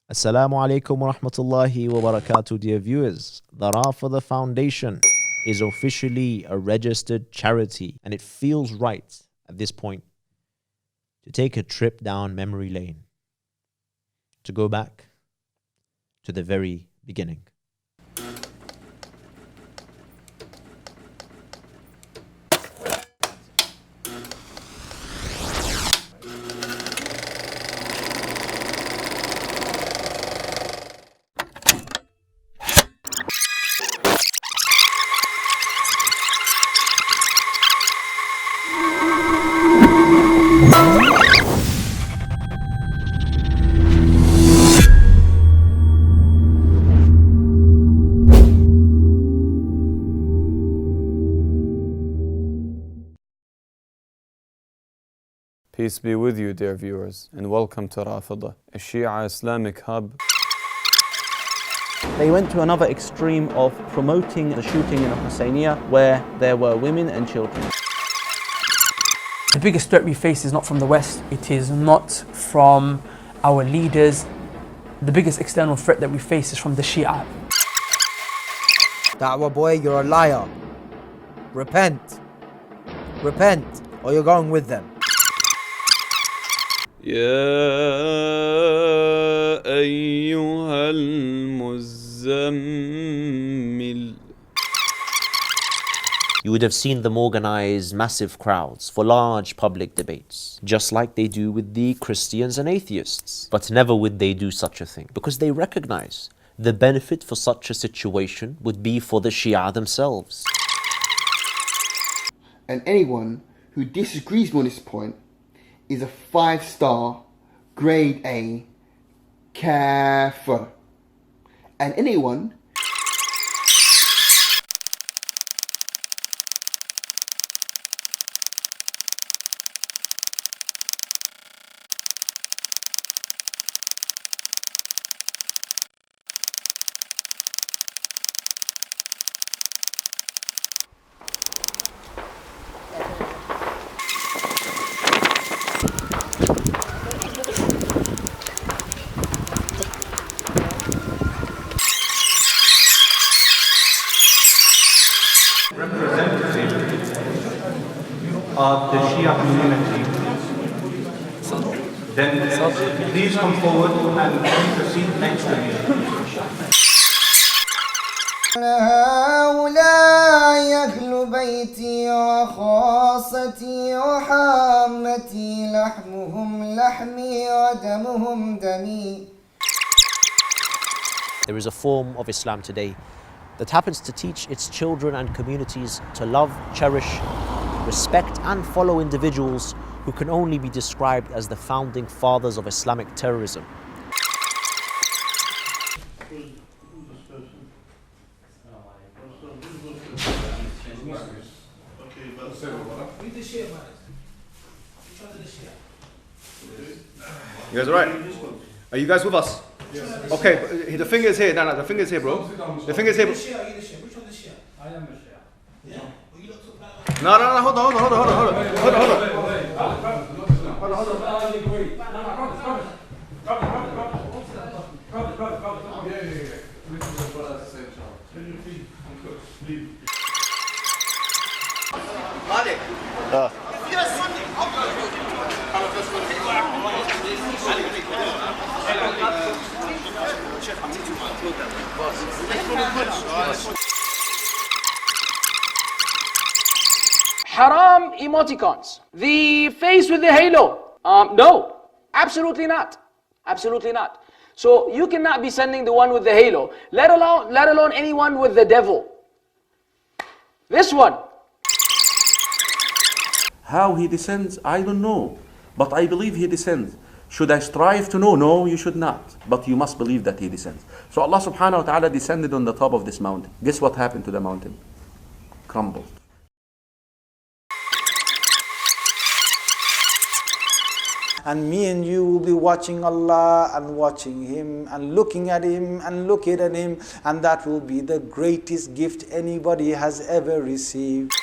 Assalamu alaikum wa rahmatullahi wa barakatuh, dear viewers. The Rafida Foundation is officially a registered charity, and it feels right at this point to take a trip down memory lane, to go back to the very beginning. Peace be with you, dear viewers, and welcome to Rafida, a Shia Islamic hub. They went to another extreme of promoting the shooting in a Husseiniya where there were women and children. The biggest threat we face is not from the West, it is not from our leaders. The biggest external threat that we face is from the Shia. Da'wah boy, you're a liar. Repent. Repent, or you're going with them. 𝗦𝗨𝗣𝗣𝗢𝗧. You would have seen them organize massive crowds for large public debates, just like they do with the Christians and atheists. But never would they do such a thing, because they recognize the benefit for such a situation would be for the Shia themselves. And anyone who disagrees with this point is a 5-star, grade A, kafir. And anyone of the Shia community, then please come forward and proceed next to me. 𝗦𝗨𝗣𝗣𝗢𝗥𝗓 بيتي وخاصتي وحامتي لحمهم لحمي ودمهم دمي. There is a form of Islam today that happens to teach its children and communities to love, cherish, respect and follow individuals who can only be described as the founding fathers of Islamic terrorism. You guys alright? Are you guys with us? Yes. Okay, the finger is here. No, the finger is here, bro. The finger is here. Which one is Shia? I am a Shia. Yeah. No, hold on. Haram emoticons. The face with the halo. No, absolutely not. Absolutely not. So you cannot be sending the one with the halo, let alone anyone with the devil. This one. How he descends, I don't know. But I believe he descends. Should I strive to know? No, you should not. But you must believe that he descends. So Allah subhanahu wa ta'ala descended on the top of this mountain. Guess what happened to the mountain? Crumbled. And me and you will be watching Allah and watching Him and looking at Him and looking at Him, and that will be the greatest gift anybody has ever received.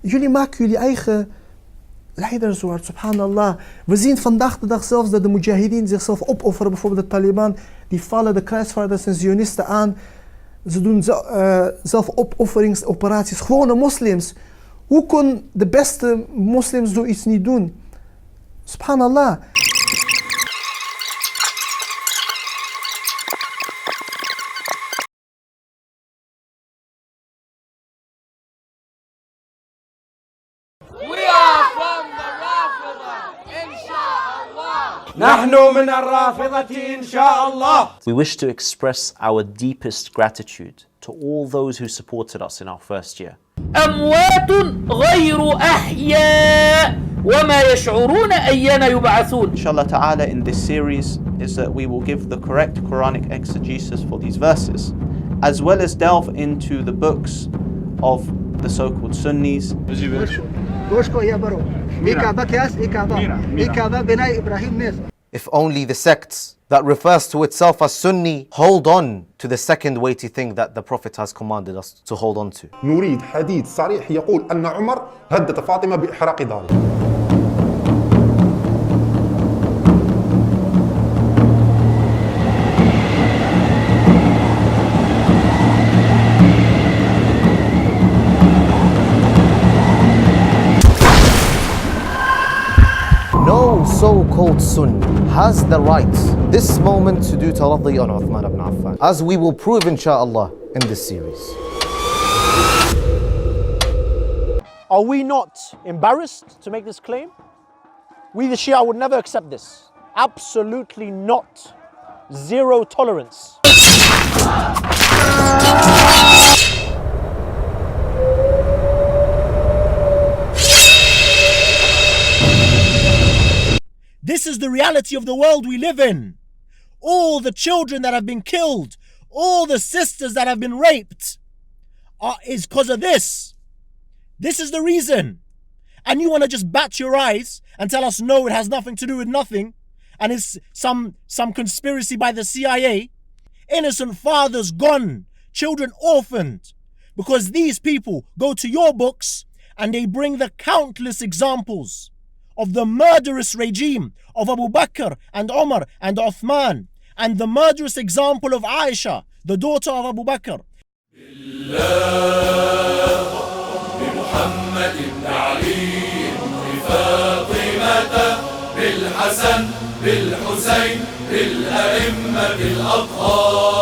Jullie maken jullie eigen leiders wordt, subhanallah. We zien vandaag de dag zelfs dat de mujahideen zichzelf opofferen. Bijvoorbeeld de Taliban, die vallen de kruisvaarders en Zionisten aan. Ze doen zelf opofferingsoperaties. Gewone moslims. Hoe kon de beste moslims zoiets niet doen? Subhanallah. We wish to express our deepest gratitude to all those who supported us in our first year. أموات غير أحياء وما يشعرون أيان يبعثون. Inshallah ta'ala, in this series is that we will give the correct Quranic exegesis for these verses, as well as delve into the books of the so-called Sunnis. If only the sects that refers to itself as Sunni hold on to the second weighty thing that the Prophet has commanded us to hold on to. نريد حديث صريح يقول أن عمر هدد فاطمة بإحراق داره. No so-called Sunni has the right this moment to do taraddi on Uthman ibn Affan, as we will prove inshallah in this series. Are we not embarrassed to make this claim? We the Shia would never accept this. Absolutely not. Zero tolerance. This is the reality of the world we live in. All the children that have been killed, all the sisters that have been raped, is because of this. This is the reason. And you want to just bat your eyes and tell us, no, it has nothing to do with nothing, and it's some conspiracy by the CIA. Innocent fathers gone, children orphaned, because these people go to your books and they bring the countless examples of the murderous regime of Abu Bakr and Umar and Uthman, and the murderous example of Aisha, the daughter of Abu Bakr. بالحسن بالحسين بالأئمة الأطهار